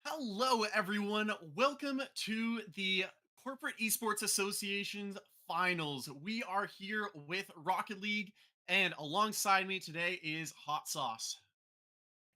Hello, everyone. Welcome to the Corporate Esports Association's finals. We are here with Rocket League, and alongside me today is Hot Sauce.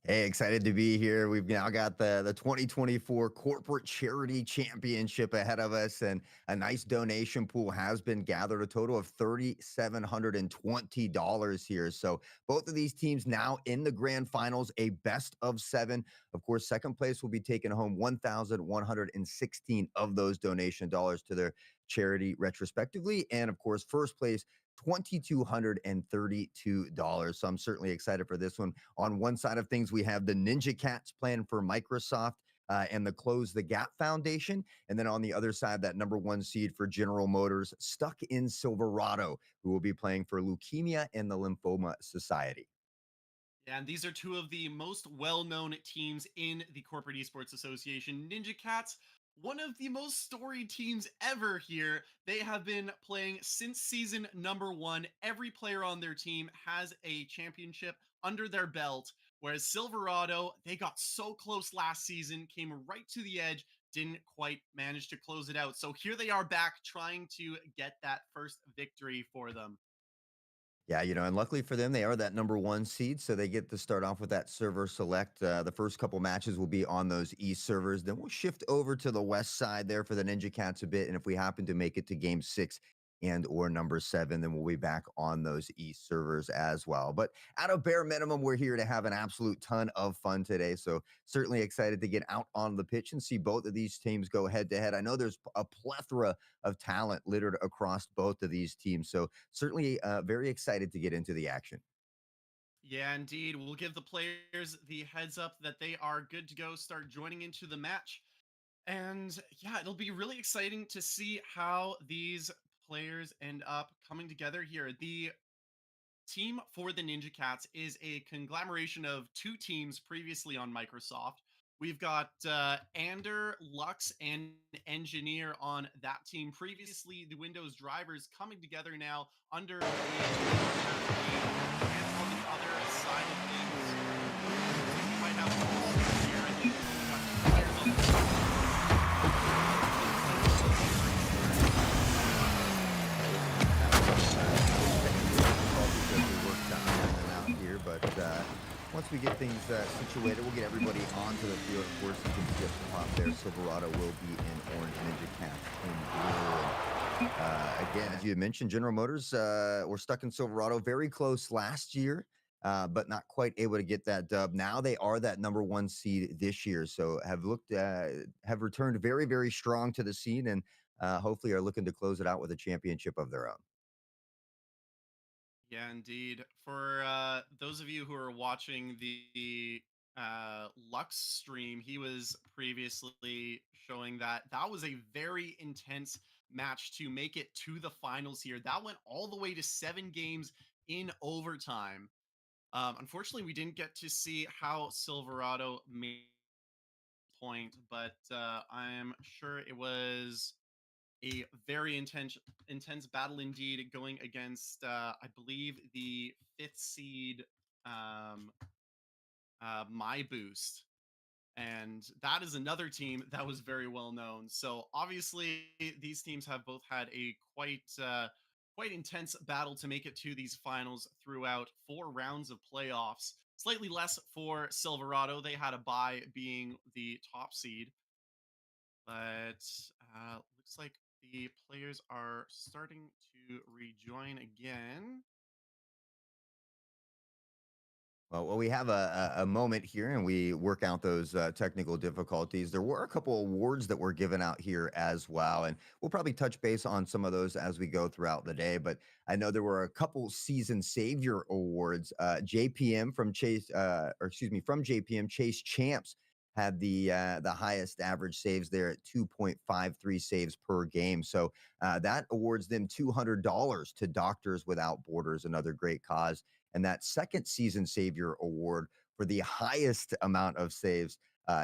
Hey, excited to be here. We've now got the 2024 Corporate Charity Championship ahead of us, and a nice donation pool has been gathered, a total of $3,720 here. So both of these teams now in the grand finals, a best of 7. Of course, second place will be taking home 1,116 of those donation dollars to their charity retrospectively. And of course, first place, $2,232. So I'm certainly excited for this one. On one side of things, we have the Ninja Cats plan for Microsoft and the Close the Gap Foundation. And then on the other side, that number 1 seed for General Motors, Stuck in Silverado, who will be playing for Leukemia and the Lymphoma Society. And these are two of the most well-known teams in the Corporate Esports Association. Ninja Cats, one of the most storied teams ever here. They have been playing since season number 1. Every player on their team has a championship under their belt. Whereas Silverado, they got so close last season, came right to the edge, didn't quite manage to close it out. So here they are back trying to get that first victory for them. Yeah, and luckily for them, they are that number 1 seed, so they get to start off with that server select. The first couple matches will be on those East servers. Then we'll shift over to the West side there for the Ninja Cats a bit, and if we happen to make it to Game 6 and or number 7, then we'll be back on those East servers as well. But at a bare minimum, we're here to have an absolute ton of fun today, so certainly excited to get out on the pitch and see both of these teams go head-to-head. I know there's a plethora of talent littered across both of these teams, so certainly very excited to get into the action. Yeah, indeed. We'll give the players the heads up that they are good to go, start joining into the match. And yeah, it'll be really exciting to see how these players end up coming together here. The team for the Ninja Cats is a conglomeration of two teams previously on Microsoft. We've got Ander, Lux, and Engineer on that team. Previously, the Windows drivers coming together now under the Ninja Cats name. And on the other side of things, we might have here. I think we've got two players on the Because we worked on them out here, but once we get things situated. We'll get everybody onto the field. Of course, you can see up top there, Silverado will be in orange, Ninja Cats in blue. And again, as you had mentioned, General Motors were stuck in Silverado, very close last year, but not quite able to get that dub. Now they are that number one seed this year, so have returned very, very strong to the scene, and hopefully are looking to close it out with a championship of their own. Yeah, indeed. For those of you who are watching the Lux stream, he was previously showing that that was a very intense match to make it to the finals here. That went all the way to 7 games in overtime. Unfortunately, we didn't get to see how Silverado made point, but I'm sure it was a very intense battle indeed, going against I believe the fifth seed um, My Boost, and that is another team that was very well known. So obviously, these teams have both had a quite intense battle to make it to these finals throughout 4 rounds of playoffs. Slightly less for Silverado; they had a bye, being the top seed. But looks like the players are starting to rejoin again. Well, we have a moment here, and we work out those technical difficulties. There were a couple awards that were given out here as well, and we'll probably touch base on some of those as we go throughout the day. But I know there were a couple season savior awards. JPM from Chase, or excuse me, from JPM Chase Champs had the highest average saves there at 2.53 saves per game. So that awards them $200 to Doctors Without Borders, another great cause. And that second season savior award for the highest amount of saves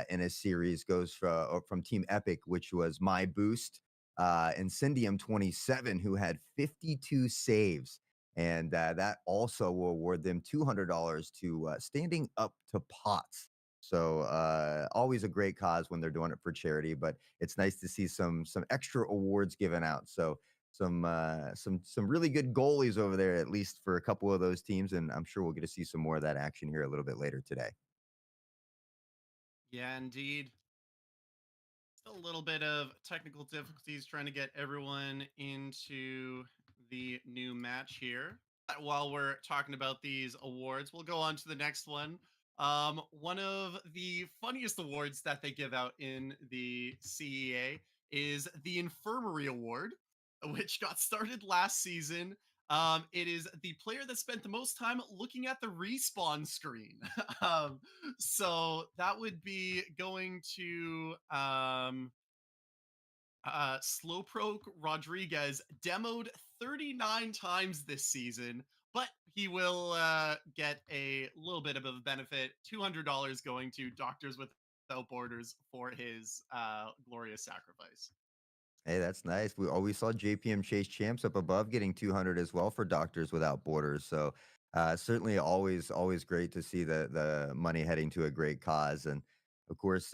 in a series goes from Team Epic, which was My Boost, Incendium 27, who had 52 saves. And that also will award them $200 to Standing Up to Pots. So always a great cause when they're doing it for charity, but it's nice to see some extra awards given out. So some really good goalies over there, at least for a couple of those teams, and I'm sure we'll get to see some more of that action here a little bit later today. Yeah, indeed. Still a little bit of technical difficulties trying to get everyone into the new match here. While we're talking about these awards, we'll go on to the next one. One of the funniest awards that they give out in the CEA is the Infirmary Award, which got started last season. It is the player that spent the most time looking at the respawn screen. um, so that would be going to Slowpoke Rodriguez, demoed 39 times this season, but he will get a little bit of a benefit, $200 going to Doctors Without Borders for his glorious sacrifice. Hey, that's nice. We always saw JPM Chase Champs up above getting 200 as well for Doctors Without Borders. So certainly always great to see the money heading to a great cause. And of course,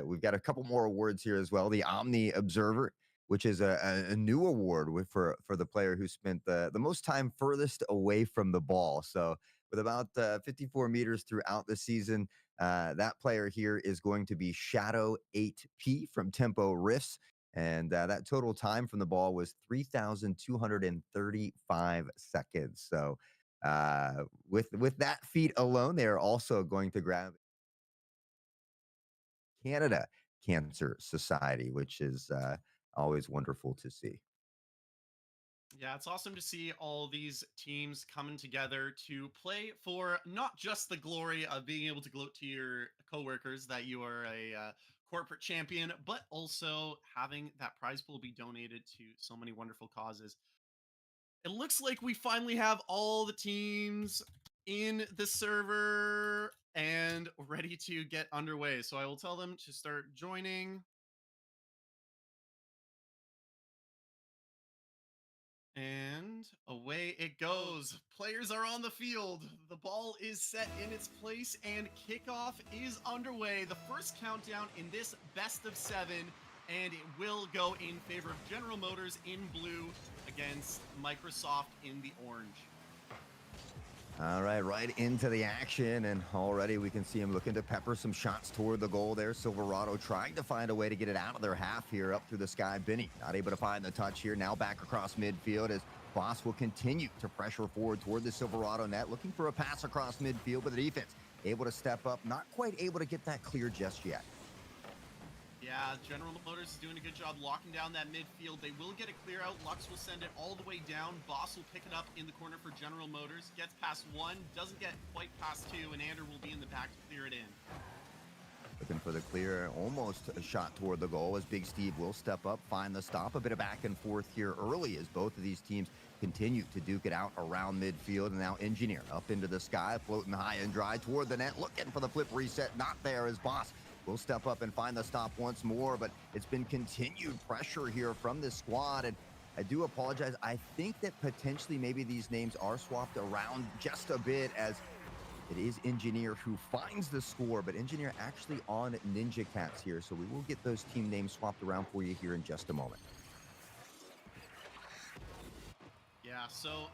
we've got a couple more awards here as well. The Omni Observer, which is a new award for the player who spent the most time furthest away from the ball. So with about 54 meters throughout the season, that player here is going to be Shadow 8P from Tempo Rifts, and that total time from the ball was 3,235 seconds. So with that feat alone, they are also going to grab Canada Cancer Society, which is always wonderful to see. Yeah, it's awesome to see all these teams coming together to play for not just the glory of being able to gloat to your coworkers that you are a corporate champion, but also having that prize pool be donated to so many wonderful causes. It looks like we finally have all the teams in the server and ready to get underway. So I will tell them to start joining. And away it goes. Players are on the field. The ball is set in its place, and kickoff is underway. The first countdown in this best of 7, and it will go in favor of General Motors in blue against Microsoft in the orange. All right, right into the action, and already we can see him looking to pepper some shots toward the goal there. Silverado trying to find a way to get it out of their half here up through the sky. Benny not able to find the touch here. Now back across midfield as Boss will continue to pressure forward toward the Silverado net, looking for a pass across midfield, but the defense able to step up, not quite able to get that clear just yet. Yeah, General Motors is doing a good job locking down that midfield. They will get a clear out. Lux will send it all the way down. Boss will pick it up in the corner for General Motors. Gets past one, doesn't get quite past two, and Ander will be in the back to clear it in. Looking for the clear, almost a shot toward the goal as Big Steve will step up, find the stop. A bit of back and forth here early as both of these teams continue to duke it out around midfield. And now Engineer up into the sky, floating high and dry toward the net, looking for the flip reset. Not there as Boss will step up and find the stop once more. But it's been continued pressure here from this squad. And I do apologize. I think that potentially maybe these names are swapped around just a bit as it is Engineer who finds the score, but Engineer actually on Ninja Cats here. So we will get those team names swapped around for you here in just a moment. Yeah, so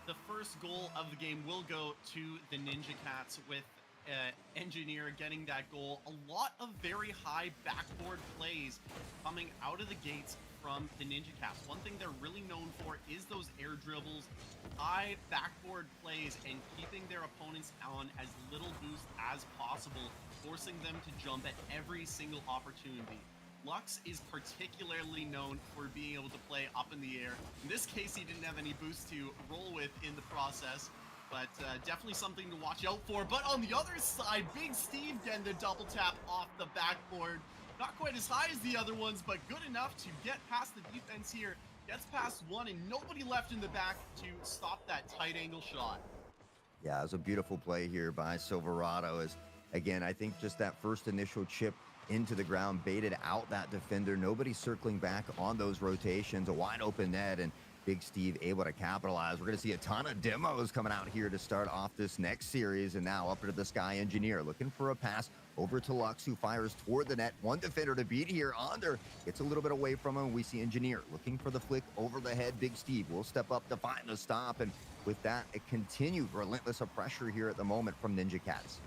the first goal of the game will go to the Ninja Cats with Engineer getting that goal. A lot of very high backboard plays coming out of the gates from the Ninja Cats. One thing they're really known for is those air dribbles, high backboard plays, and keeping their opponents on as little boost as possible, forcing them to jump at every single opportunity. Lux is particularly known for being able to play up in the air. In this case, he didn't have any boost to roll with in the process, but definitely something to watch out for. But on the other side, Big Steve getting the double tap off the backboard. Not quite as high as the other ones, but good enough to get past the defense here. Gets past one and nobody left in the back to stop that tight angle shot. Yeah, it was a beautiful play here by Silverado as, again, I think just that first initial chip into the ground baited out that defender. Nobody circling back on those rotations. A wide open net and Big Steve able to capitalize. We're going to see a ton of demos coming out here to start off this next series. And now up into the sky, Engineer looking for a pass over to Lux, who fires toward the net. One defender to beat here. Onder gets a little bit away from him. We see Engineer looking for the flick over the head. Big Steve will step up to find the stop. And with that, a continued relentless of pressure here at the moment from Ninja Cats.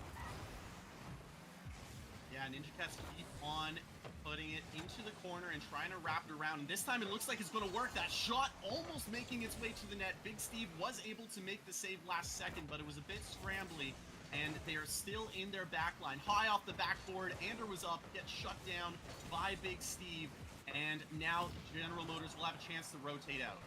Yeah, Ninja Cats keep on putting it into the corner and trying to wrap it around. And this time it looks like it's going to work. That shot almost making its way to the net. Big Steve was able to make the save last second, but it was a bit scrambly. And they are still in their back line. High off the backboard. Ander was up, gets shut down by Big Steve. And now General Motors will have a chance to rotate out.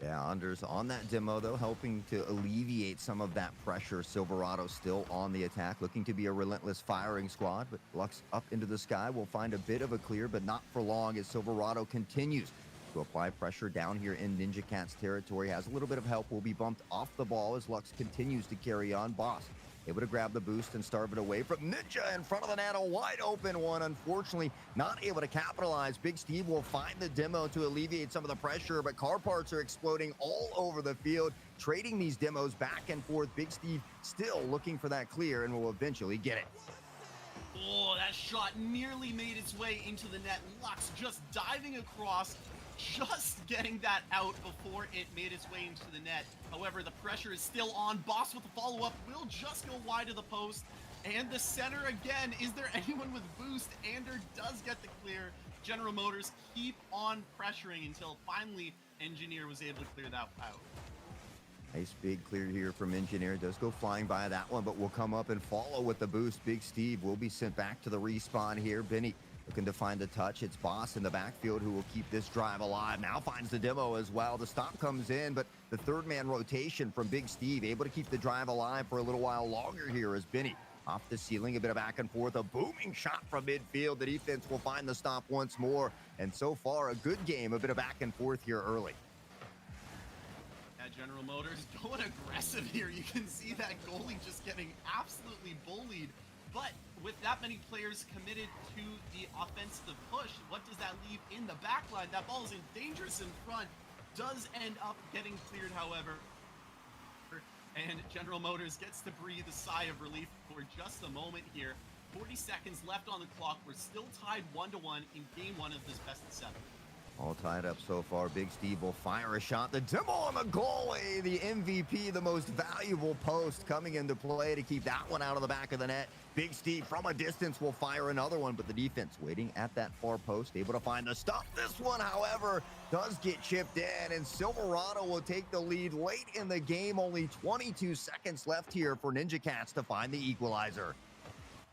Yeah, Anders on that demo, though, helping to alleviate some of that pressure. Silverado still on the attack, looking to be a relentless firing squad. But Lux up into the sky will find a bit of a clear, but not for long as Silverado continues to apply pressure down here in Ninja Cat's territory. Has a little bit of help, will be bumped off the ball as Lux continues to carry on. Boss able to grab the boost and starve it away from Ninja in front of the net. A wide open one, unfortunately, not able to capitalize. Big Steve will find the demo to alleviate some of the pressure, but car parts are exploding all over the field, trading these demos back and forth. Big Steve still looking for that clear and will eventually get it. Oh, that shot nearly made its way into the net. Lux just diving across, just getting that out before it made its way into the net. However, the pressure is still on. Boss with the follow-up will just go wide of the post. And the center again. Is there anyone with boost? Ander does get the clear. General Motors keep on pressuring until finally Engineer was able to clear that out. Nice big clear here from Engineer. Does go flying by that one, but will come up and follow with the boost. Big Steve will be sent back to the respawn here. Benny looking to find the touch. It's Boss in the backfield who will keep this drive alive. Now finds the demo as well. The stop comes in, but the third man rotation from Big Steve able to keep the drive alive for a little while longer here as Benny off the ceiling, a bit of back and forth, a booming shot from midfield. The defense will find the stop once more. And so far, a good game, a bit of back and forth here early. General Motors going aggressive here. You can see that goalie just getting absolutely bullied. But with that many players committed to the offensive push, what does that leave in the back line? That ball is dangerous in front. Does end up getting cleared, however. And General Motors gets to breathe a sigh of relief for just a moment here. 40 seconds left on the clock. We're still tied 1-1 in game one of this best of seven. All tied up so far. Big Steve will fire a shot. The demo on the goalie, the MVP, the most valuable post coming into play to keep that one out of the back of the net. Big Steve from a distance will fire another one, but the defense waiting at that far post, able to find the stop. This one, however, does get chipped in, and Silverado will take the lead late in the game. Only 22 seconds left here for Ninja Cats to find the equalizer.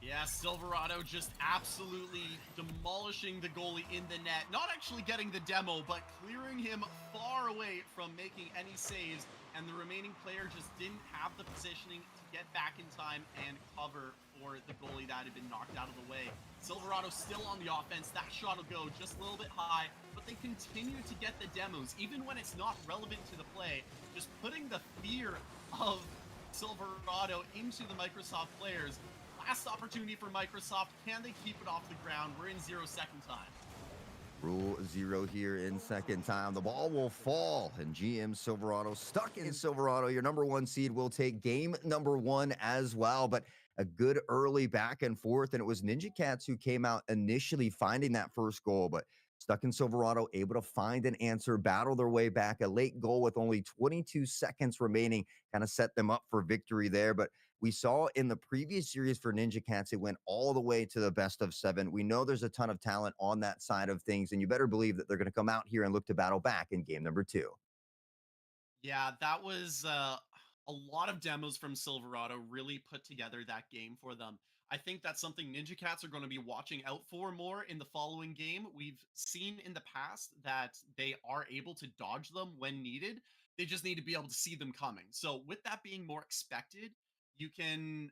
Yeah, Silverado just absolutely demolishing the goalie in the net. Not actually getting the demo, but clearing him far away from making any saves. And the remaining player just didn't have the positioning to get back in time and cover for the goalie that had been knocked out of the way. Silverado still on the offense. That shot will go just a little bit high, but they continue to get the demos, even when it's not relevant to the play. Just putting the fear of Silverado into the Microsoft players. Last opportunity for Microsoft. Can they keep it off the ground? We're in 0-second time. Rule 0 here in second time. The ball will fall, and GM Silverado stuck in Silverado. Your number one seed will take game number one as well, but a good early back and forth, and it was Ninja Cats who came out initially finding that first goal, but stuck in Silverado, able to find an answer, battle their way back. A late goal with only 22 seconds remaining kind of set them up for victory there, but we saw in the previous series for Ninja Cats, it went all the way to the best of seven. We know there's a ton of talent on that side of things, and you better believe that they're going to come out here and look to battle back in game number two. Yeah, that was a lot of demos from Silverado really put together that game for them. I think that's something Ninja Cats are going to be watching out for more in the following game. We've seen in the past that they are able to dodge them when needed. They just need to be able to see them coming. So, with that being more expected, you can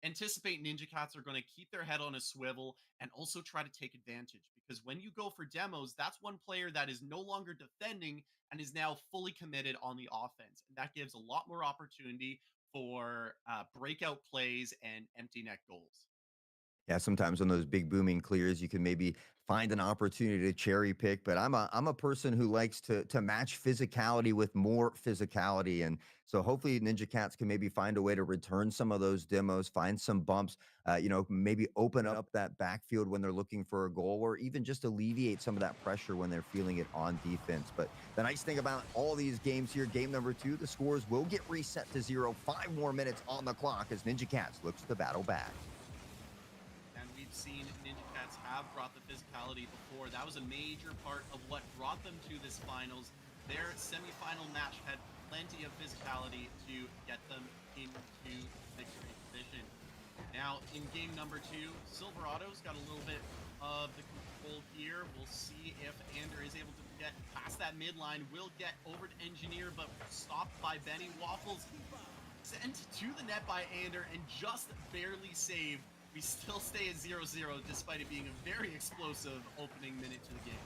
anticipate Ninja Cats are going to keep their head on a swivel and also try to take advantage, because when you go for demos, that's one player that is no longer defending and is now fully committed on the offense. And that gives a lot more opportunity for breakout plays and empty net goals. Yeah, sometimes on those big booming clears, you can maybe find an opportunity to cherry pick. But I'm a person who likes to match physicality with more physicality, and so hopefully Ninja Cats can maybe find a way to return some of those demos, find some bumps, maybe open up that backfield when they're looking for a goal, or even just alleviate some of that pressure when they're feeling it on defense. But the nice thing about all these games here, game number two, the scores will get reset to 0. 5 more minutes on the clock as Ninja Cats looks to battle back. And we've seen Ninja Cats have brought the physicality before. That was a major part of what brought them to this finals. Their semifinal match had plenty of physicality to get them into victory position. Now, in game number two, Silverado's got a little bit of the control here. We'll see if Ander is able to get past that midline. Will get over to Engineer, but stopped by Benny. Waffles sent to the net by Ander and just barely saved. We still stay at 0-0 despite it being a very explosive opening minute to the game.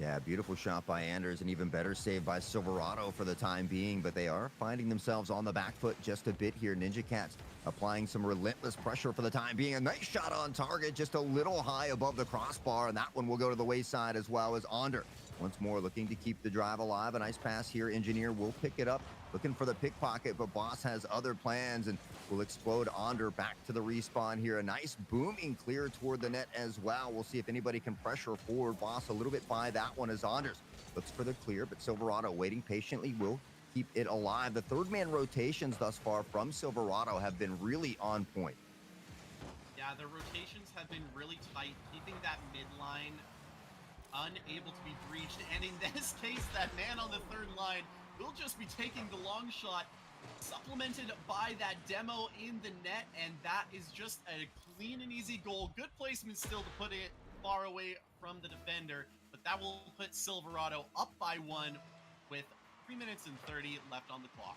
Yeah, beautiful shot by Anders, and even better save by Silverado for the time being, but they are finding themselves on the back foot just a bit here. Ninja Cats applying some relentless pressure for the time being. A nice shot on target, just a little high above the crossbar, and that one will go to the wayside as well as Ander. Once more looking to keep the drive alive. A nice pass here. Engineer will pick it up, looking for the pickpocket, but Boss has other plans and will explode Ander back to the respawn here. A nice booming clear toward the net as well. We'll see if anybody can pressure forward. Boss a little bit by that one as Anders looks for the clear, but Silverado waiting patiently will keep it alive. The third man rotations thus far from Silverado have been really on point. Yeah, the rotations have been really tight, keeping that midline unable to be breached. And in this case, that man on the third line will just be taking the long shot, supplemented by that demo in the net. And that is just a clean and easy goal. Good placement still to put it far away from the defender, but that will put Silverado up by one with 3 minutes and 30 left on the clock.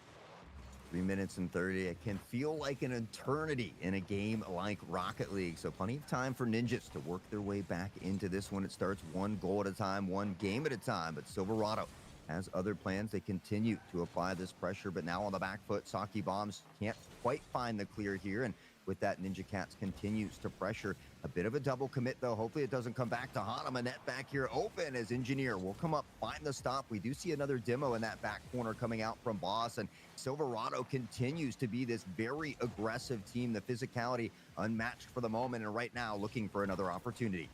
3 minutes and 30. It can feel like an eternity in a game like Rocket League. So plenty of time for Ninjas to work their way back into this one. It starts one goal at a time, one game at a time. But Silverado has other plans. They continue to apply this pressure, but now on the back foot, Saki Bombs can't quite find the clear here. And with that, Ninja Cats continues to pressure. A bit of a double commit, though. Hopefully it doesn't come back to haunt him. A net back here open as Engineer will come up, find the stop. We do see another demo in that back corner coming out from Boss, and Silverado continues to be this very aggressive team. The physicality unmatched for the moment, and right now looking for another opportunity.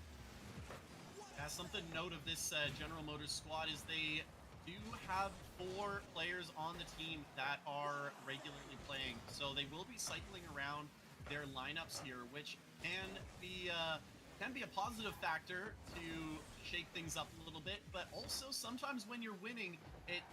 Something to note of this General Motors squad is they do have 4 players on the team that are regularly playing, so they will be cycling around their lineups here, which can be a positive factor to shake things up a little bit. But also sometimes when you're winning, it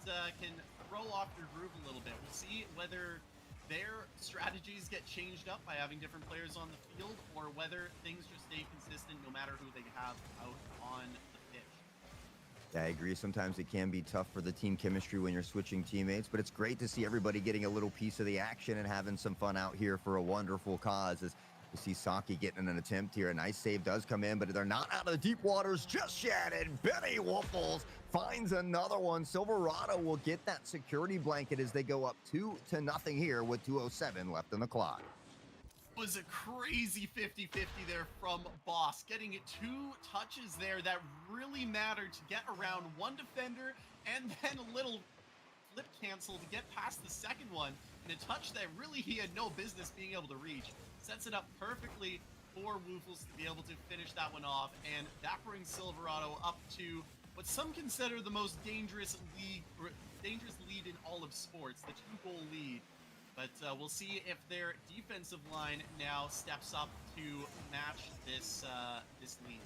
can throw off your groove a little bit. We'll see whether their strategies get changed up by having different players on the field, or whether things just stay consistent no matter who they have out on the pitch. Yeah, I agree. Sometimes it can be tough for the team chemistry when you're switching teammates, but it's great to see everybody getting a little piece of the action and having some fun out here for a wonderful cause. As you see Saki getting an attempt here. A nice save does come in, but they're not out of the deep waters just yet. And Benny Woofles finds another one. Silverado will get that security blanket as they go up 2-0 here with 2:07 left in the clock. Was a crazy 50-50 there from Boss, getting it 2 touches there that really mattered to get around one defender, and then a little flip cancel to get past the second one, and a touch that really he had no business being able to reach. Sets it up perfectly for Woofles to be able to finish that one off, and that brings Silverado up to what some consider the most dangerous lead in all of sports, the 2-goal lead. But we'll see if their defensive line now steps up to match this lead.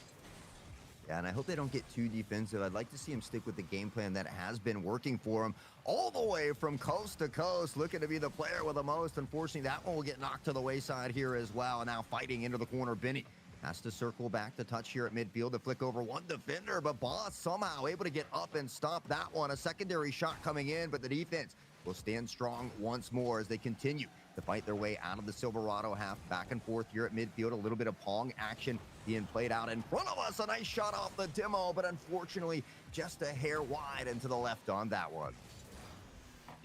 Yeah, and I hope they don't get too defensive. I'd like to see him stick with the game plan that has been working for him all the way from coast to coast, looking to be the player with the most. Unfortunately, that one will get knocked to the wayside here as well. And now fighting into the corner, Benny has to circle back to touch here at midfield to flick over one defender, but Boss somehow able to get up and stop that one. A secondary shot coming in, but the defense will stand strong once more as they continue to fight their way out of the Silverado half. Back and forth here at midfield, a little bit of Pong action being played out in front of us. A nice shot off the demo, but unfortunately just a hair wide and to the left on that one.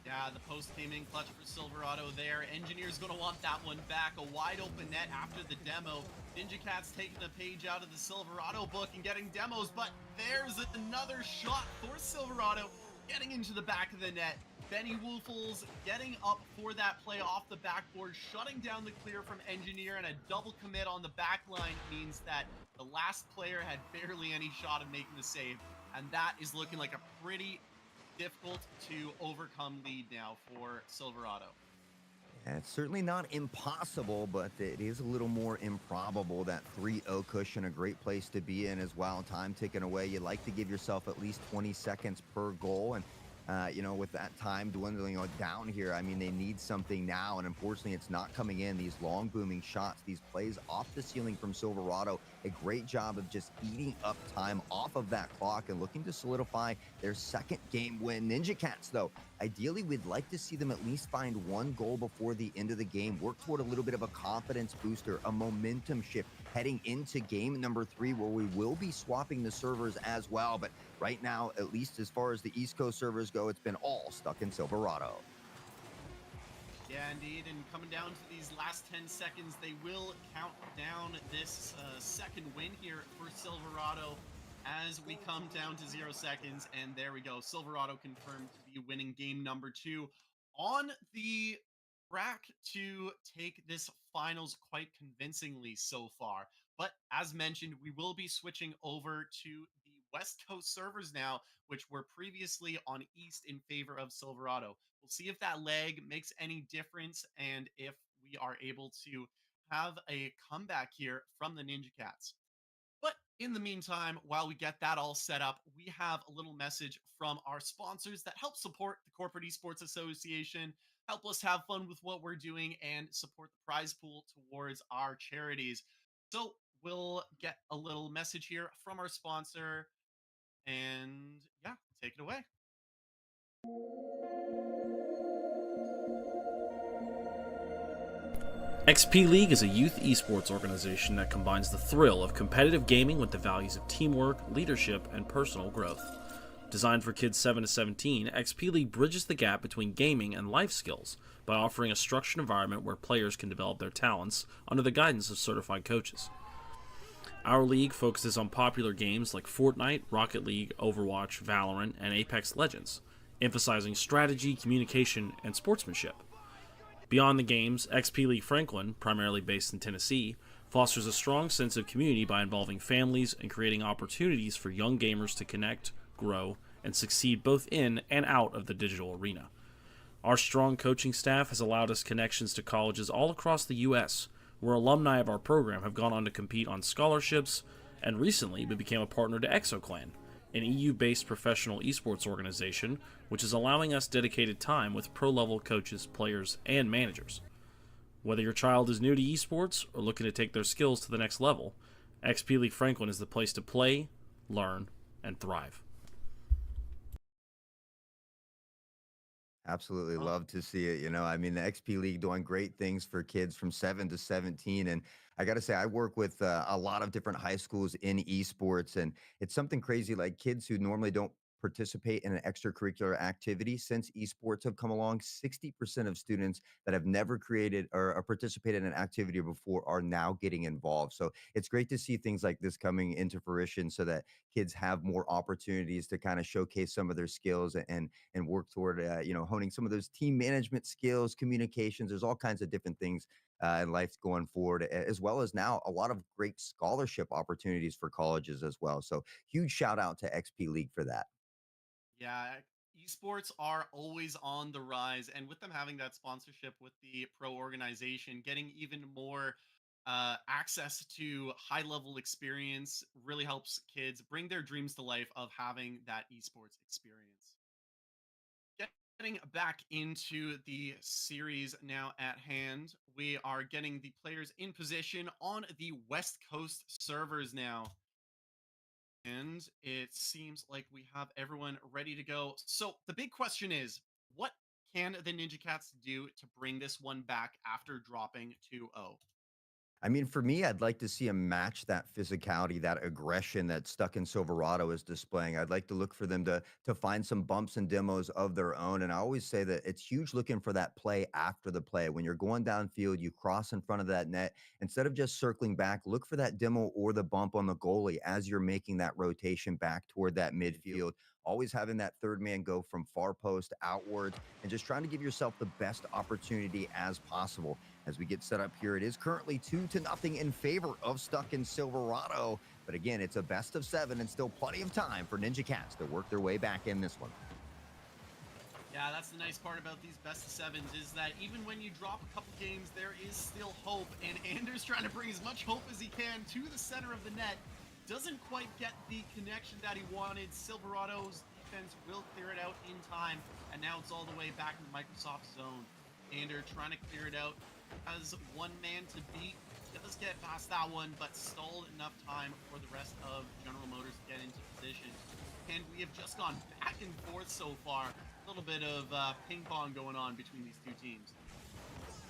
Yeah, the post came in clutch for Silverado there. Engineer's going to want that one back. A wide open net after the demo. Ninja Cat's taking a page out of the Silverado book and getting demos, but there's another shot for Silverado getting into the back of the net. Benny Woofles getting up for that play off the backboard, shutting down the clear from Engineer, and a double commit on the back line means that the last player had barely any shot of making the save, and that is looking like a pretty difficult to overcome lead now for Silverado. Yeah, it's certainly not impossible, but it is a little more improbable. That 3-0 cushion, a great place to be in as well. Time ticking away. You like to give yourself at least 20 seconds per goal, and with that time dwindling down here, I mean, they need something now, and unfortunately, it's not coming in. These long booming shots, these plays off the ceiling from Silverado, a great job of just eating up time off of that clock and looking to solidify their second game win. Ninja Cats, though, ideally, we'd like to see them at least find one goal before the end of the game, work toward a little bit of a confidence booster, a momentum shift heading into game number 3, where we will be swapping the servers as well. But right now, at least as far as the East Coast servers go, it's been all stuck in Silverado. Yeah, indeed. And coming down to these last 10 seconds, they will count down this second win here for Silverado as we come down to 0 seconds. And there we go. Silverado confirmed to be winning game number 2 on the track to take this finals quite convincingly so far. But as mentioned, we will be switching over to the West Coast servers now, which were previously on East in favor of Silverado. We'll see if that leg makes any difference and if we are able to have a comeback here from the Ninja Cats. But in the meantime, while we get that all set up, we have a little message from our sponsors that help support the Corporate Esports Association, help us have fun with what we're doing, and support the prize pool towards our charities. So we'll get a little message here from our sponsor, and yeah, take it away. XP League is a youth esports organization that combines the thrill of competitive gaming with the values of teamwork, leadership, and personal growth. Designed for kids 7 to 17, XP League bridges the gap between gaming and life skills by offering a structured environment where players can develop their talents under the guidance of certified coaches. Our league focuses on popular games like Fortnite, Rocket League, Overwatch, Valorant, and Apex Legends, emphasizing strategy, communication, and sportsmanship. Beyond the games, XP League Franklin, primarily based in Tennessee, fosters a strong sense of community by involving families and creating opportunities for young gamers to connect, grow, and succeed both in and out of the digital arena. Our strong coaching staff has allowed us connections to colleges all across the U.S., where alumni of our program have gone on to compete on scholarships, and recently we became a partner to ExoClan, an EU-based professional esports organization, which is allowing us dedicated time with pro-level coaches, players, and managers. Whether your child is new to esports or looking to take their skills to the next level, XP League Franklin is the place to play, learn, and thrive. Absolutely Oh, love to see it. I mean, the XP League doing great things for kids from 7 to 17. And I got to say, I work with a lot of different high schools in esports, and it's something crazy like kids who normally don't participate in an extracurricular activity. Since esports have come along, 60% of students that have never created or participated in an activity before are now getting involved. So it's great to see things like this coming into fruition so that kids have more opportunities to kind of showcase some of their skills and work toward honing some of those team management skills, communications. There's all kinds of different things in life going forward, as well as now a lot of great scholarship opportunities for colleges as well. So huge shout out to XP League for that. yeah. Esports are always on the rise, and with them having that sponsorship with the pro organization, getting even more access to high level experience really helps kids bring their dreams to life of having that esports experience. Getting back into the series now at hand, we are getting the players in position on the West Coast servers now. And it seems like we have everyone ready to go. So the big question is, what can the Ninja Cats do to bring this one back after dropping 2-0? I mean, for me, I'd like to see him match that physicality, that aggression that Stuck in Silverado is displaying. I'd like to look for them to find some bumps and demos of their own. And I always say that it's huge looking for that play after the play. When you're going downfield, you cross in front of that net. Instead of just circling back, look for that demo or the bump on the goalie as you're making that rotation back toward that midfield. Always having that third man go from far post outwards and just trying to give yourself the best opportunity as possible. As we get set up here, it is currently 2-0 in favor of Stuck in Silverado. But again, it's a best of 7 and still plenty of time for Ninja Cats to work their way back in this one. Yeah, that's the nice part about these best of sevens is that even when you drop a couple games, there is still hope. And Anders trying to bring as much hope as he can to the center of the net. Doesn't quite get the connection that he wanted. Silverado's defense will clear it out in time. And now it's all the way back in the Microsoft zone. Ander trying to clear it out. Has one man to beat. Does get past that one, but stalled enough time for the rest of General Motors to get into position. And we have just gone back and forth so far. A little bit of ping pong going on between these two teams.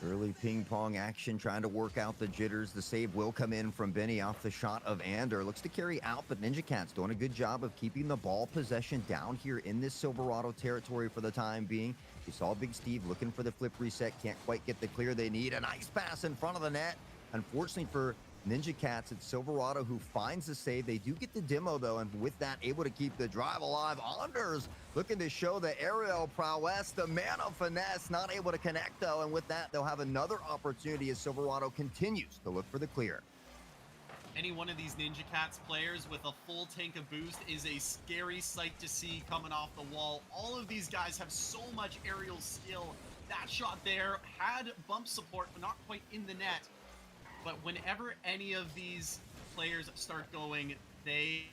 Early ping pong action trying to work out the jitters. The save will come in from Benny off the shot of Ander. Looks to carry out, but Ninja Cat's doing a good job of keeping the ball possession down here in this Silverado territory for the time being. We saw Big Steve looking for the flip reset. Can't quite get the clear they need. A nice pass in front of the net. Unfortunately for Ninja Cats, it's Silverado who finds the save. They do get the demo, though, and with that, able to keep the drive alive. Anders looking to show the aerial prowess, the man of finesse, not able to connect, though, and with that, they'll have another opportunity as Silverado continues to look for the clear. Any one of these Ninja Cats players with a full tank of boost is a scary sight to see coming off the wall. All of these guys have so much aerial skill. That shot there had bump support, but not quite in the net. But whenever any of these players start going, they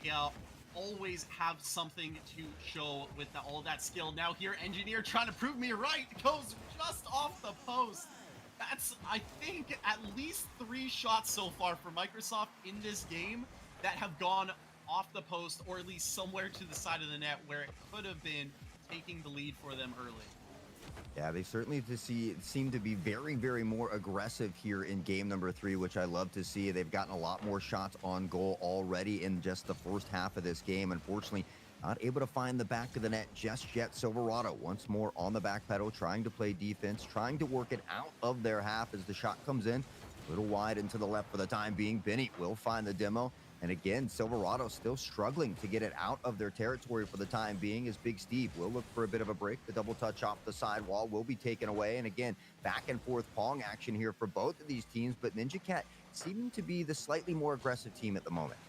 always have something to show with all that skill. Now here, Engineer trying to prove me right, goes just off the post. That's, I think, at least 3 shots so far for Microsoft in this game that have gone off the post or at least somewhere to the side of the net where it could have been taking the lead for them early. Yeah, they certainly seem to be very, very more aggressive here in game number 3, which I love to see. They've gotten a lot more shots on goal already in just the first half of this game. Unfortunately, not able to find the back of the net just yet. Silverado once more on the back pedal, trying to play defense, trying to work it out of their half as the shot comes in. A little wide and to the left for the time being. Benny will find the demo. And again, Silverado still struggling to get it out of their territory for the time being as Big Steve will look for a bit of a break. The double touch off the sidewall will be taken away. And again, back and forth pong action here for both of these teams. But Ninja Cat seeming to be the slightly more aggressive team at the moment.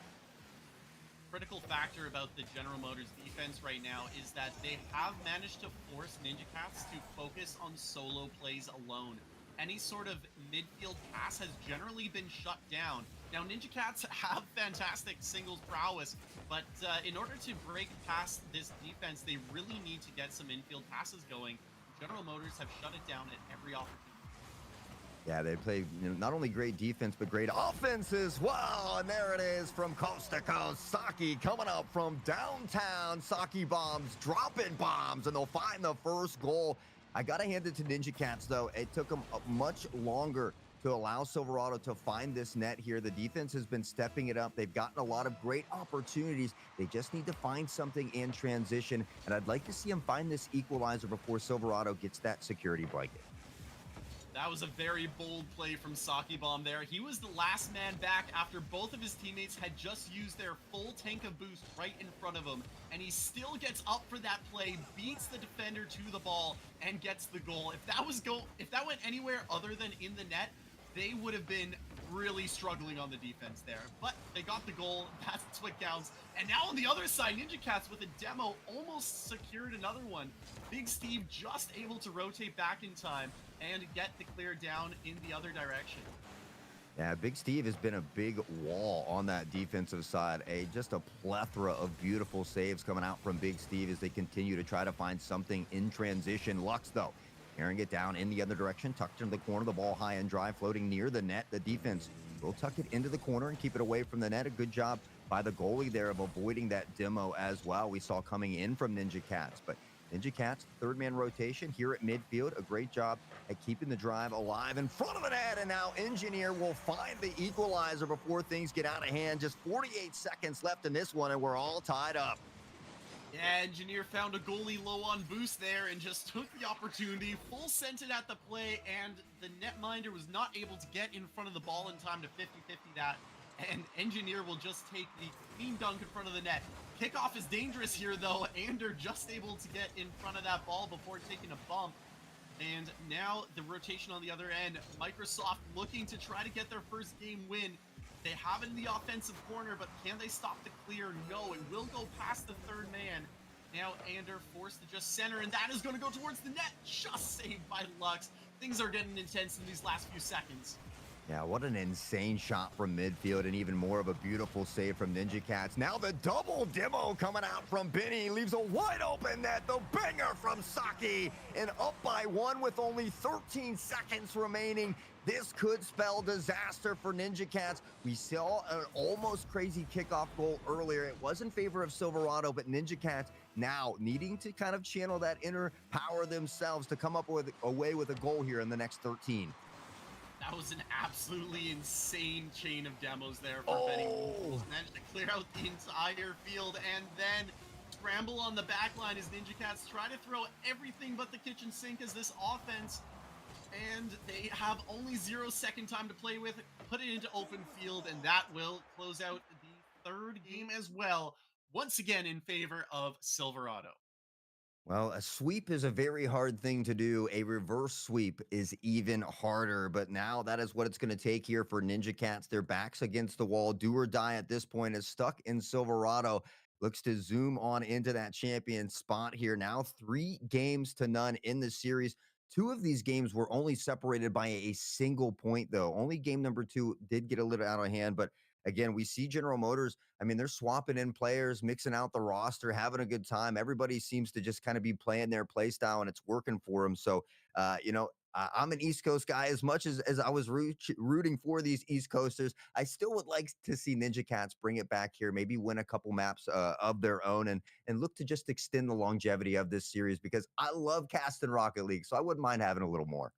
Critical factor about the General Motors defense right now is that they have managed to force Ninja Cats to focus on solo plays alone. Any sort of midfield pass has generally been shut down. Now, Ninja Cats have fantastic singles prowess, but in order to break past this defense, they really need to get some infield passes going. General Motors have shut it down at every opportunity. Yeah, they play not only great defense, but great offense as well. And there it is from coast to coast. Saki coming up from downtown. Saki bombs, dropping bombs, and they'll find the first goal. I got to hand it to Ninja Cats, though. It took them much longer to allow Silverado to find this net here. The defense has been stepping it up. They've gotten a lot of great opportunities. They just need to find something in transition. And I'd like to see them find this equalizer before Silverado gets that security blanket. That was a very bold play from Saki Bomb there. He was the last man back after both of his teammates had just used their full tank of boost right in front of him, and he still gets up for that play, beats the defender to the ball, and gets the goal. If that went anywhere other than in the net, they would have been really struggling on the defense there. But they got the goal. That's what counts. And now on the other side, Ninja Cats with a demo almost secured another one. Big Steve just able to rotate back in time and get the clear down in the other direction. Yeah, Big Steve has been a big wall on that defensive side. Just a plethora of beautiful saves coming out from Big Steve as they continue to try to find something in transition. Lux, though, carrying it down in the other direction, tucked into the corner, the ball high and dry, floating near the net. The defense will tuck it into the corner and keep it away from the net. A good job by the goalie there of avoiding that demo as well. We saw coming in from Ninja Cats, but Ninja Cats, third man rotation here at midfield. A great job at keeping the drive alive in front of the net. And now Engineer will find the equalizer before things get out of hand. Just 48 seconds left in this one, and we're all tied up. Yeah, Engineer found a goalie low on boost there and just took the opportunity, full sent it at the play, and the netminder was not able to get in front of the ball in time to 50-50 that. And Engineer will just take the clean dunk in front of the net. Kickoff is dangerous here, though. Ander just able to get in front of that ball before taking a bump. And now the rotation on the other end. Microsoft looking to try to get their first game win. They have it in the offensive corner, but can they stop the clear? No, it will go past the third man. Now Ander forced to just center, and that is going to go towards the net. Just saved by Lux. Things are getting intense in these last few seconds. Yeah, what an insane shot from midfield, and even more of a beautiful save from Ninja Cats. Now the double demo coming out from Benny leaves a wide open net. The banger from Saki, and up by one with only 13 seconds remaining. This could spell disaster for Ninja Cats. We saw an almost crazy kickoff goal earlier. It was in favor of Silverado, but Ninja Cats now needing to kind of channel that inner power themselves to come up with away with a goal here in the next 13. That was an absolutely insane chain of demos there for Benny. Managed to clear out the entire field and then scramble on the back line as Ninja Cats try to throw everything but the kitchen sink as this offense. And they have only 0 second time to play with. Put it into open field, and that will close out the third game as well. Once again in favor of Silverado. Well, a sweep is a very hard thing to do. A reverse sweep is even harder, but now that is what it's going to take here for Ninja Cats. Their backs against the wall, do or die at this point, is stuck in Silverado. Looks to zoom on into that champion spot here. Now 3-0 in the series. 2 of these games were only separated by a single point, though. Only game number 2 did get a little out of hand, but again, we see General Motors. I mean, they're swapping in players, mixing out the roster, having a good time. Everybody seems to just kind of be playing their play style, and it's working for them. So, I'm an East Coast guy. As much as I was rooting for these East Coasters, I still would like to see Ninja Cats bring it back here, maybe win a couple maps of their own, and look to just extend the longevity of this series, because I love casting Rocket League, so I wouldn't mind having a little more.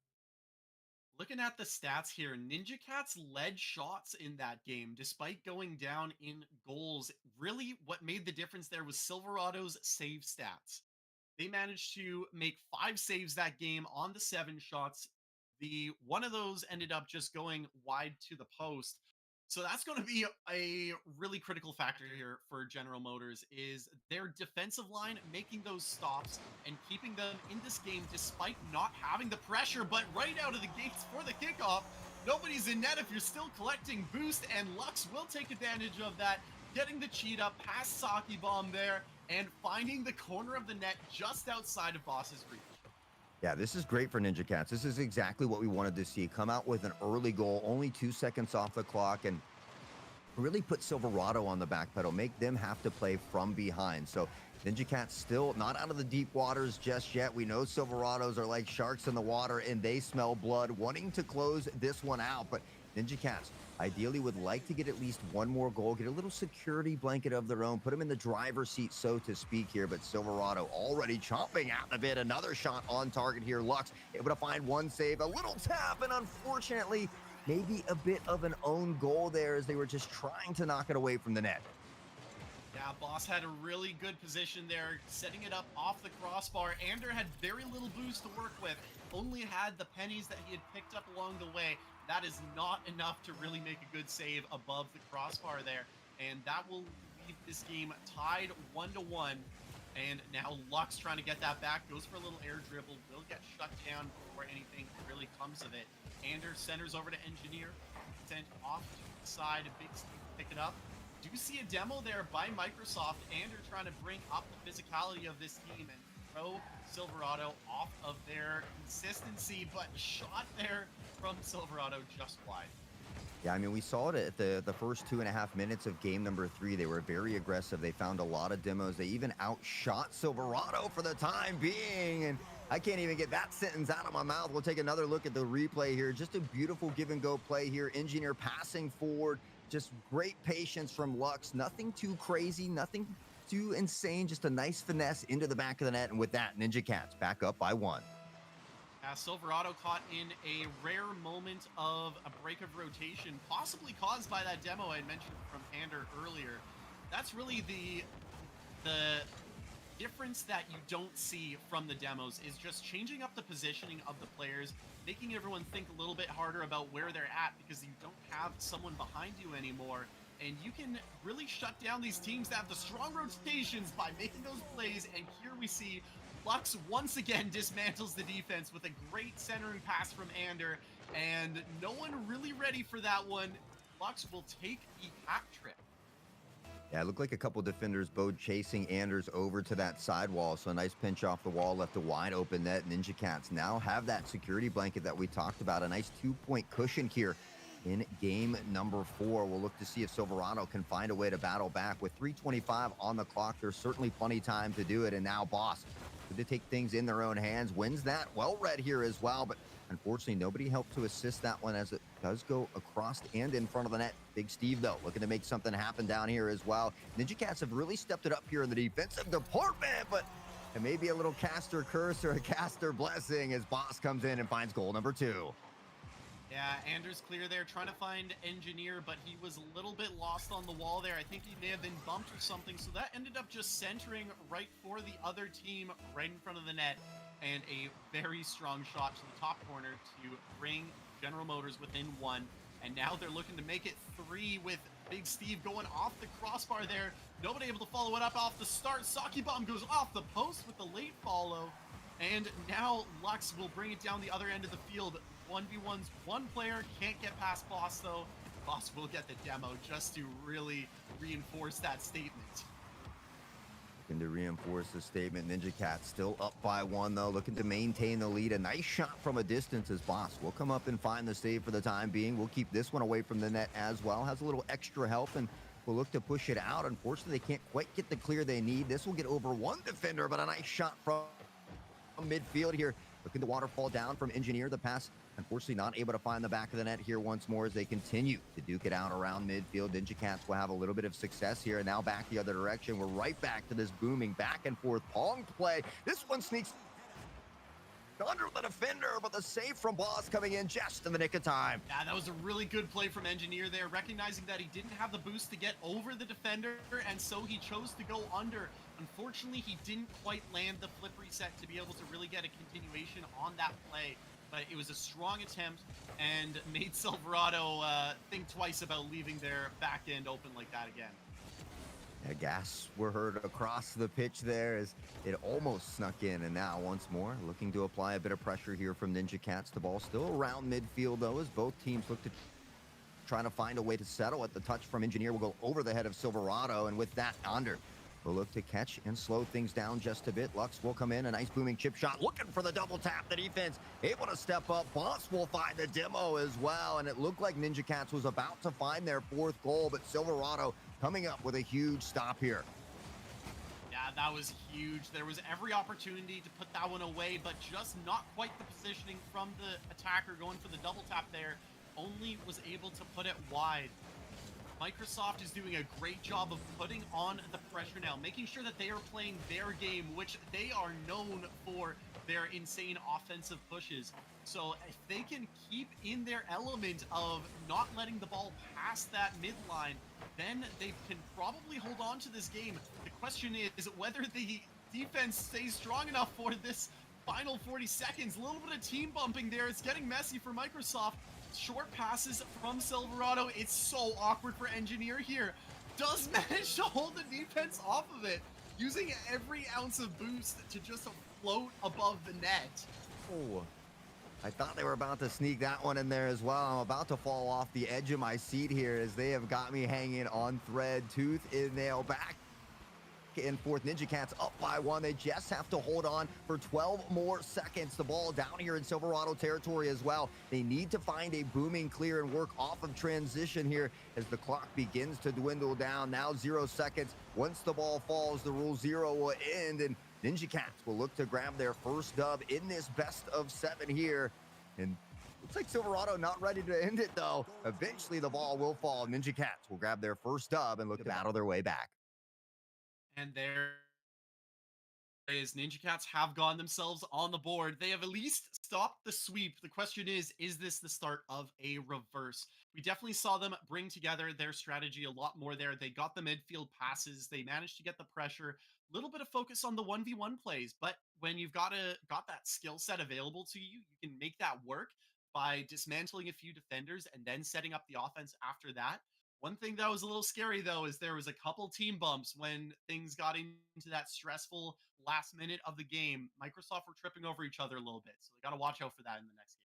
Looking at the stats here, Ninja Cats led shots in that game despite going down in goals. Really, what made the difference there was Silverado's save stats. They managed to make 5 saves that game on the 7 shots. The one of those ended up just going wide to the post. So that's going to be a really critical factor here for General Motors is their defensive line making those stops and keeping them in this game despite not having the pressure. But right out of the gates for the kickoff, Nobody's in net if you're still collecting boost, and Lux will take advantage of that, getting the cheat up past Saki Bomb there, and finding the corner of the net just outside of Boss's reach. Yeah, this is great for Ninja Cats. This is exactly what we wanted to see. Come out with an early goal, only 2 seconds off the clock, and really put Silverado on the back pedal, make them have to play from behind. So Ninja Cats still not out of the deep waters just yet. We know Silverados are like sharks in the water and they smell blood, wanting to close this one out. But Ninja Cats ideally would like to get at least one more goal, get a little security blanket of their own, put them in the driver's seat, so to speak here. But Silverado already chomping at the bit. Another shot on target here. Lux able to find one save, a little tap, and unfortunately, maybe a bit of an own goal there as they were just trying to knock it away from the net. Yeah, Boss had a really good position there, setting it up off the crossbar. Ander had very little boost to work with, only had the pennies that he had picked up along the way. That is not enough to really make a good save above the crossbar there, and that will leave this game tied 1-1. And now Lux trying to get that back, goes for a little air dribble, will get shut down before anything really comes of it. Ander centers over to Engineer, sent off to the side, Big Steve pick it up. Do see a demo there by Microsoft. Ander trying to bring up the physicality of this team and throw Silverado off of their consistency, but shot there from Silverado just wide. Yeah, I mean, we saw it at the first 2.5 minutes of game number 3. They were very aggressive. They found a lot of demos. They even outshot Silverado for the time being. And I can't even get that sentence out of my mouth. We'll take another look at the replay here. Just a beautiful give and go play here. Engineer passing forward. Just great patience from Lux. Nothing too crazy, nothing too insane. Just a nice finesse into the back of the net. And with that, Ninja Cats back up by 1. Silverado caught in a rare moment of a break of rotation, possibly caused by that demo I had mentioned from Ander earlier. That's really the difference that you don't see from the demos, is just changing up the positioning of the players, making everyone think a little bit harder about where they're at because you don't have someone behind you anymore. And you can really shut down these teams that have the strong rotations by making those plays. And here we see Lux once again dismantles the defense with a great centering pass from Ander, and no one really ready for that one. Lux will take the hat trick. Yeah, it looked like a couple defenders both chasing Anders over to that sidewall. So a nice pinch off the wall, left a wide open net. Ninja Cats now have that security blanket that we talked about. A nice 2-point cushion here in game number 4. We'll look to see if Silverado can find a way to battle back. With 3:25 on the clock, there's certainly plenty of time to do it. And now Boss, to take things in their own hands, wins that. Well read here as well, but unfortunately nobody helped to assist that one as it does go across and in front of the net. Big Steve, though, looking to make something happen down here as well. Ninja Cats have really stepped it up here in the defensive department, but it may be a little caster curse or a caster blessing as Boss comes in and finds goal number 2. Yeah, Anders clear there, trying to find Engineer, but he was a little bit lost on the wall there. I think he may have been bumped or something, so that ended up just centering right for the other team, right in front of the net, and a very strong shot to the top corner to bring General Motors within 1. And now they're looking to make it 3 with Big Steve going off the crossbar there. Nobody able to follow it up off the start. Saki Bomb goes off the post with the late follow. And now Lux will bring it down the other end of the field. 1v1's one player, can't get past Boss though. Boss will get the demo just to really reinforce that statement. Looking to reinforce the statement. Ninja Cat still up by 1 though, looking to maintain the lead. A nice shot from a distance as Boss will come up and find the save for the time being. We'll keep this one away from the net as well. Has a little extra help and will look to push it out. Unfortunately, they can't quite get the clear they need. This will get over one defender, but a nice shot from midfield here. Looking to waterfall down from Engineer. The pass, unfortunately, not able to find the back of the net here once more as they continue to duke it out around midfield. Ninja Cats will have a little bit of success here. And now back the other direction. We're right back to this booming back and forth pong play. This one sneaks under the defender, but the save from Boss coming in just in the nick of time. Yeah, that was a really good play from Engineer there, recognizing that he didn't have the boost to get over the defender, and so he chose to go under. Unfortunately, he didn't quite land the flip reset to be able to really get a continuation on that play, but it was a strong attempt and made Silverado think twice about leaving their back end open like that again. Gas were heard across the pitch there as it almost snuck in. And now, once more, looking to apply a bit of pressure here from Ninja Cats. The ball still around midfield, though, as both teams look to try to find a way to settle it. The touch from Engineer will go over the head of Silverado. And with that, Onder will look to catch and slow things down just a bit. Lux will come in, a nice booming chip shot, looking for the double tap. The defense able to step up. Boss will find the demo as well, and it looked like Ninja Cats was about to find their fourth goal, but Silverado coming up with a huge stop here. Yeah, that was huge. There was every opportunity to put that one away, but just not quite the positioning from the attacker going for the double tap there. Only was able to put it wide. Microsoft is doing a great job of putting on the pressure now, making sure that they are playing their game, which they are known for their insane offensive pushes. So if they can keep in their element of not letting the ball pass that midline, then they can probably hold on to this game. The question is whether the defense stays strong enough for this final 40 seconds. A little bit of team bumping there. It's getting messy for Microsoft. Short passes from Silverado. It's so awkward for Engineer here. Does manage to hold the defense off of it, using every ounce of boost to just float above the net. Oh, I thought they were about to sneak that one in there as well. I'm about to fall off the edge of my seat here as they have got me hanging on thread, tooth and nail. Back and forth. Ninja Cats up by 1. They just have to hold on for 12 more seconds. The ball down here in Silverado territory as well. They need to find a booming clear and work off of transition here as the clock begins to dwindle down. Now 0 seconds. Once the ball falls, the rule 0 will end, and Ninja Cats will look to grab their first dub in this best of 7 here. And looks like Silverado not ready to end it, though. Eventually, the ball will fall. Ninja Cats will grab their first dub and look to battle their way back. And there is Ninja Cats have gotten themselves on the board. They have at least stopped the sweep. The question is this the start of a reverse? We definitely saw them bring together their strategy a lot more there. They got the midfield passes. They managed to get the pressure. A little bit of focus on the 1v1 plays, but when you've got that skill set available to you, you can make that work by dismantling a few defenders and then setting up the offense after that. One thing that was a little scary, though, is there was a couple team bumps when things got into that stressful last minute of the game. Microsoft were tripping over each other a little bit, so they got to watch out for that in the next game.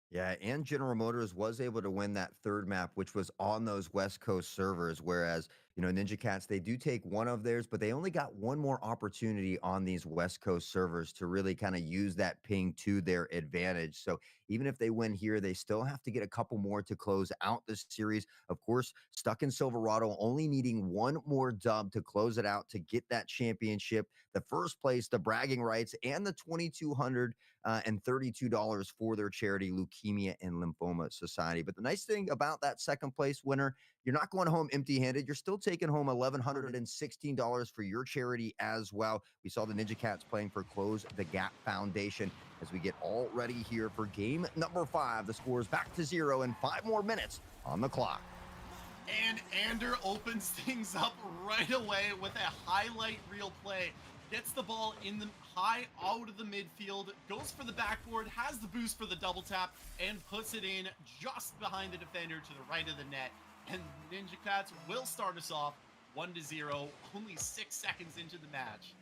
Yeah, and General Motors was able to win that third map, which was on those West Coast servers. Whereas, Ninja Cats, they do take one of theirs, but they only got one more opportunity on these West Coast servers to really kind of use that ping to their advantage. So even if they win here, they still have to get a couple more to close out this series. Of course, stuck in Silverado, only needing one more dub to close it out to get that championship, the first place, the bragging rights, and the 2,200 and $32 for their charity, Leukemia and Lymphoma Society. But the nice thing about that second place winner, you're not going home empty handed. You're still taking home $1,116 for your charity as well. We saw the Ninja Cats playing for Close the Gap Foundation as we get all ready here for game number 5. The score is back to 0 and 5 more minutes on the clock. And Ander opens things up right away with a highlight reel play. Gets the ball in the high out of the midfield, goes for the backboard, has the boost for the double tap, and puts it in just behind the defender to the right of the net. And Ninja Cats will start us off 1-0, only 6 seconds into the match.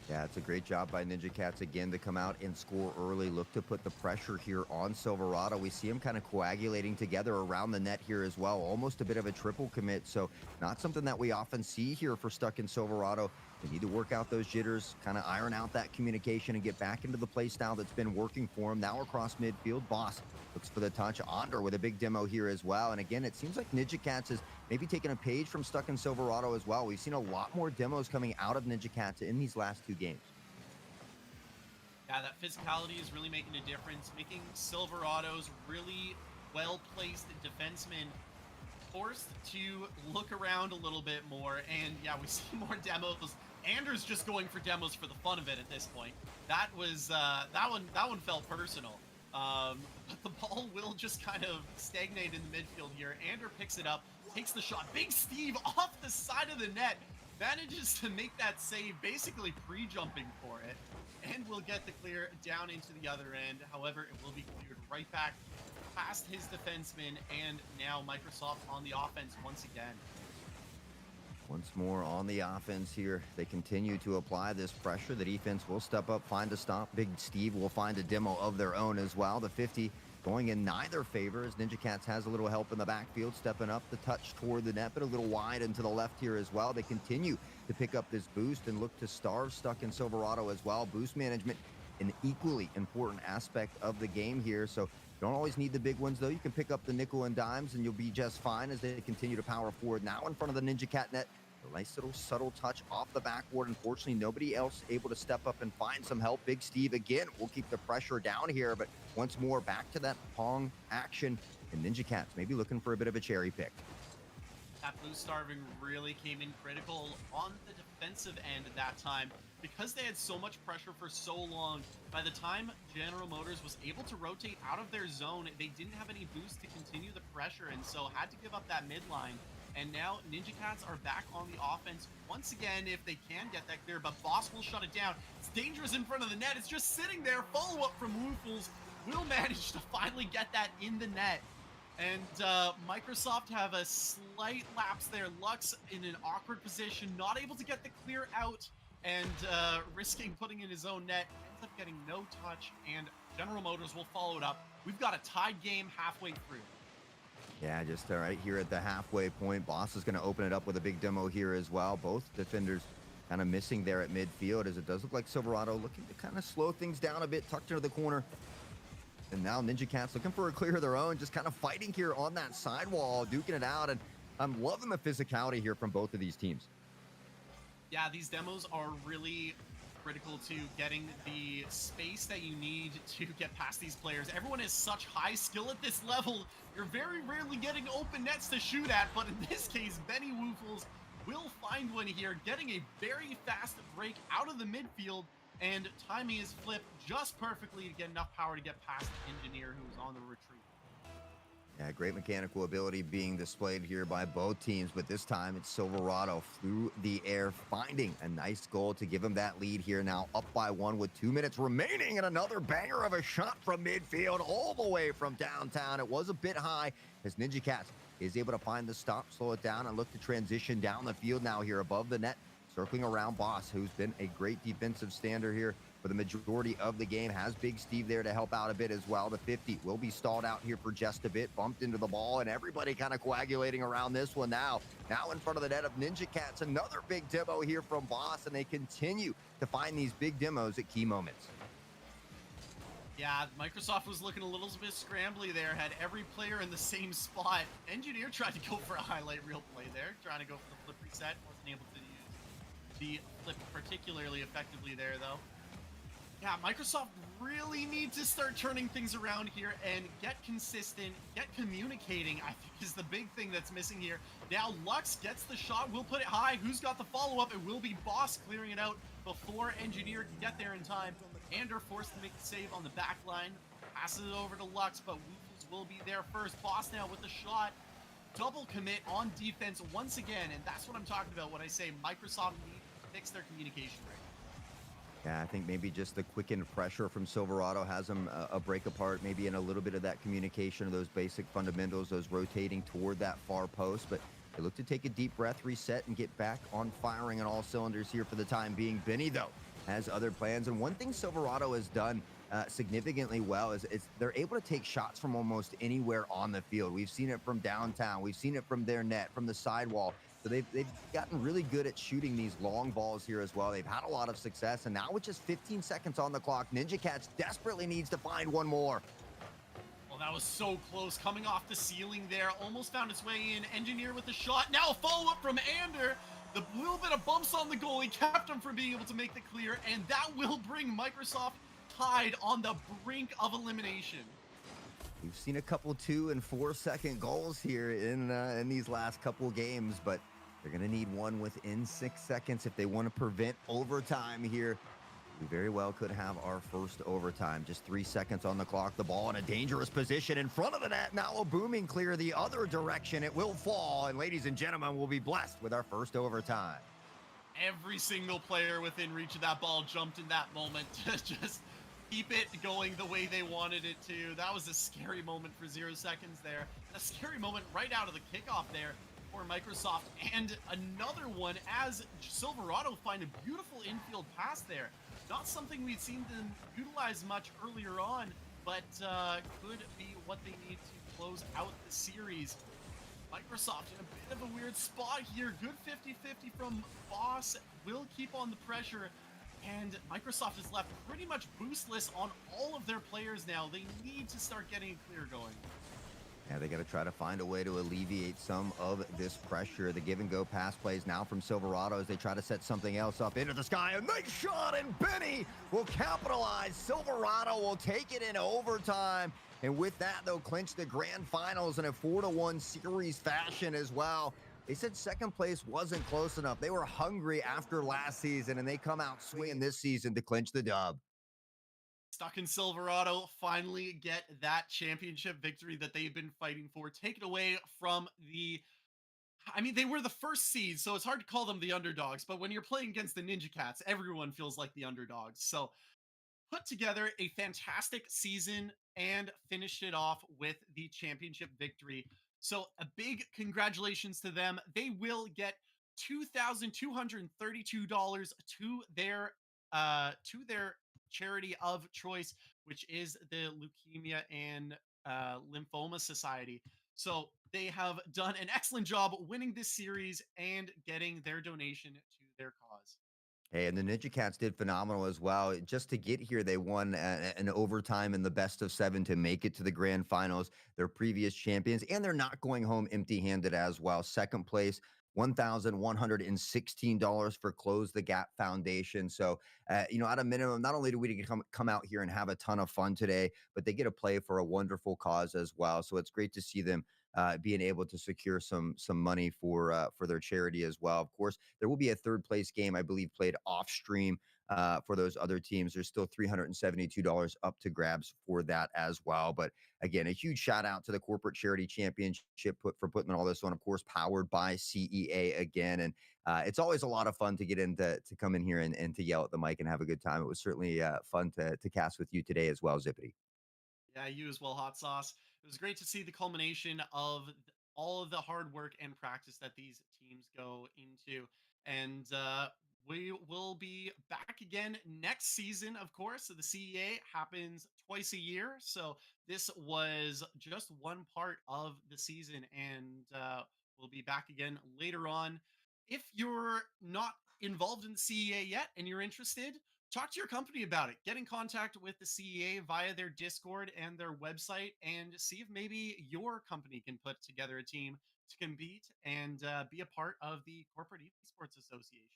Yeah, it's a great job by Ninja Cats again to come out and score early. Look to put the pressure here on Silverado. We see them kind of coagulating together around the net here as well. Almost a bit of a triple commit. So not something that we often see here for Stuck in Silverado. They need to work out those jitters, kind of iron out that communication and get back into the play style that's been working for them. Now across midfield, Boss looks for the touch. Onder with a big demo here as well. And again, it seems like Ninja Cats is maybe taking a page from Stuck in Silverado as well. We've seen a lot more demos coming out of Ninja Cats in these last 2 games. Yeah, that physicality is really making a difference, making Silverado's really well-placed defensemen forced to look around a little bit more. And yeah, we see more demos. Anders just going for demos for the fun of it at this point. That was that one felt personal. But the ball will just kind of stagnate in the midfield here. Ander picks it up, takes the shot. Big Steve off the side of the net manages to make that save, basically pre-jumping for it, and will get the clear down into the other end. However, it will be cleared right back past his defenseman, and now Microsoft on the offense once again. Once more on the offense here. They continue to apply this pressure. The defense will step up, find a stop. Big Steve will find a demo of their own as well. The 50 going in neither favor as Ninja Cats has a little help in the backfield, stepping up the touch toward the net, but a little wide and to the left here as well. They continue to pick up this boost and look to starve stuck in Silverado as well. Boost management, an equally important aspect of the game here. So you don't always need the big ones, though. You can pick up the nickel and dimes, and you'll be just fine as they continue to power forward. Now in front of the Ninja Cat net, a nice little subtle touch off the backboard. Unfortunately, nobody else able to step up and find some help. Big Steve again will keep the pressure down here, but once more back to that Pong action. And Ninja Cats maybe looking for a bit of a cherry pick. That blue starving really came in critical on the defensive end at that time. Because they had so much pressure for so long, by the time General Motors was able to rotate out of their zone, they didn't have any boost to continue the pressure, and so had to give up that midline. And now Ninja Cats are back on the offense once again if they can get that clear, but Boss will shut it down. It's dangerous in front of the net. It's just sitting there. Follow-up from Woofles will manage to finally get that in the net. And Microsoft have a slight lapse there. Lux in an awkward position, not able to get the clear out, and risking putting in his own net. Ends up getting no touch, and General Motors will follow it up. We've got a tied game halfway through. Yeah, just right here at the halfway point. Boss is going to open it up with a big demo here as well. Both defenders kind of missing there at midfield, as it does look like Silverado looking to kind of slow things down a bit, tucked into the corner. And now Ninja Cats looking for a clear of their own, just kind of fighting here on that sidewall, duking it out. And I'm loving the physicality here from both of these teams. Yeah, these demos are really critical to getting the space that you need to get past these players. Everyone has such high skill at this level. You're very rarely getting open nets to shoot at, but in this case, Benny Woofles will find one here, getting a very fast break out of the midfield, and timing his flip just perfectly to get enough power to get past the Engineer, who's on the retreat. Yeah, great mechanical ability being displayed here by both teams, but this time it's Silverado through the air, finding a nice goal to give him that lead here, now up by one with 2 minutes remaining, and another banger of a shot from midfield all the way from downtown. It was a bit high as Ninja Cats is able to find the stop, slow it down, and look to transition down the field now here above the net, circling around Boss, who's been a great defensive stander here for the majority of the game. Has Big Steve there to help out a bit as well. The 50 will be stalled out here for just a bit, bumped into the ball, and everybody kind of coagulating around this one now. Now in front of the net of Ninja Cats, another big demo here from Boss, and they continue to find these big demos at key moments. Yeah, Microsoft was looking a little bit scrambly there, had every player in the same spot. Engineer tried to go for a highlight reel play there, trying to go for the flip reset, wasn't able to use the flip particularly effectively there though. Yeah, Microsoft really need to start turning things around here and get consistent, get communicating, I think is the big thing that's missing here. Now Lux gets the shot, will put it high. Who's got the follow-up? It will be Boss clearing it out before Engineer can get there in time. And are forced to make the save on the back line. Passes it over to Lux, but Woofles will be there first. Boss now with the shot. Double commit on defense once again, and that's what I'm talking about when I say Microsoft needs to fix their communication right. Yeah, I think maybe just the quickened pressure from Silverado has them a break apart, maybe in a little bit of that communication of those basic fundamentals, those rotating toward that far post. But they look to take a deep breath, reset, and get back on firing on all cylinders here for the time being. Benny, though, has other plans. And one thing Silverado has done significantly well is they're able to take shots from almost anywhere on the field. We've seen it from downtown. We've seen it from their net, from the sidewall. So they've gotten really good at shooting these long balls here as well. They've had a lot of success, and now with just 15 seconds on the clock, Ninja Cats desperately needs to find one more. Well, that was so close, coming off the ceiling there, almost found its way in. Engineer with the shot, now a follow-up from Ander. The little bit of bumps on the goalie kept him from being able to make the clear, and that will bring Microsoft tied on the brink of elimination. We've seen a couple 2- and 4-second goals here in these last couple games, but they're going to need one within 6 seconds if they want to prevent overtime here. We very well could have our first overtime. Just 3 seconds on the clock. The ball in a dangerous position in front of the net. Now a booming clear the other direction. It will fall, and ladies and gentlemen, we'll be blessed with our first overtime. Every single player within reach of that ball jumped in that moment to just keep it going the way they wanted it to. That was a scary moment for 0 seconds there. A scary moment right out of the kickoff there. for Microsoft, and another one as Silverado find a beautiful infield pass there. Not something we'd seen them utilize much earlier on, but could be what they need to close out the series. Microsoft in a bit of a weird spot here. Good 50-50 from Boss. Will keep on the pressure. And Microsoft is left pretty much boostless on all of their players now. They need to start getting a clear going. Yeah, they got to try to find a way to alleviate some of this pressure. The give and go pass plays now from Silverado as they try to set something else up into the sky. A nice shot, and Benny will capitalize. Silverado will take it in overtime. And with that, they'll clinch the grand finals in a 4-1 series fashion as well. They said second place wasn't close enough. They were hungry after last season, and they come out swinging this season to clinch the dub. Stuck in Silverado finally get that championship victory that they've been fighting for. Take it away from they were the first seed, so it's hard to call them the underdogs. But when you're playing against the Ninja Cats, everyone feels like the underdogs. So put together a fantastic season and finished it off with the championship victory. So a big congratulations to them. They will get $2,232 to their charity of choice, which is the Leukemia and Lymphoma Society. So they have done an excellent job winning this series and getting their donation to their cause. Hey, and the Ninja Cats did phenomenal as well. Just to get here, they won an overtime in the best of 7 to make it to the grand finals. They're previous champions, and they're not going home empty-handed as well. Second place, $1,116 for Close the Gap Foundation. So, at a minimum, not only do we come out here and have a ton of fun today, but they get to play for a wonderful cause as well. So it's great to see them being able to secure some money for their charity as well. Of course, there will be a third place game, I believe, played off stream for those other teams. There's still $372 up to grabs for that as well. But again, a huge shout out to the Corporate Charity Championship for putting all this on. Of course, powered by CEA again, and it's always a lot of fun to get into to come in here and to yell at the mic and have a good time. It was certainly fun to cast with you today as well, Zippity. Yeah, you as well, Hot Sauce. It was great to see the culmination of all of the hard work and practice that these teams go into. And we will be back again next season, of course. So the CEA happens twice a year. So this was just one part of the season. And we'll be back again later on. If you're not involved in the CEA yet and you're interested, talk to your company about it. Get in contact with the CEA via their Discord and their website and see if maybe your company can put together a team to compete and be a part of the Corporate Esports Association.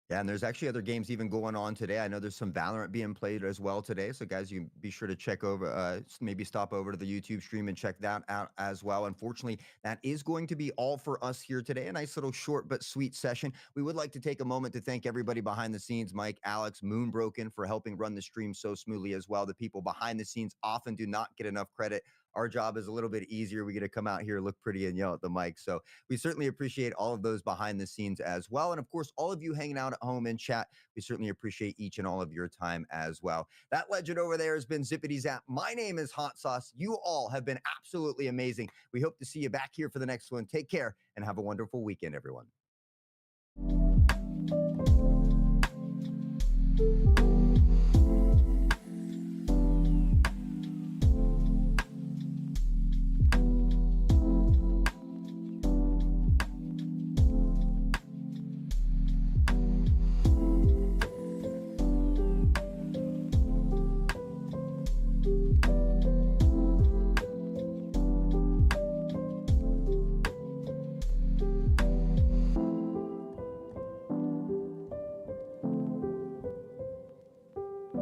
Yeah, and there's actually other games even going on today. I know there's some Valorant being played as well today. So, guys, you can be sure to check over, maybe stop over to the YouTube stream and check that out as well. Unfortunately, that is going to be all for us here today. A nice little short but sweet session. We would like to take a moment to thank everybody behind the scenes, Mike, Alex, Moonbroken, for helping run the stream so smoothly as well. The people behind the scenes often do not get enough credit. Our job is a little bit easier. We get to come out here, look pretty, and yell at the mic. So we certainly appreciate all of those behind the scenes as well. And of course, all of you hanging out at home in chat, we certainly appreciate each and all of your time as well. That legend over there has been Zippity Zap. My name is Hot Sauce. You all have been absolutely amazing. We hope to see you back here for the next one. Take care and have a wonderful weekend, everyone.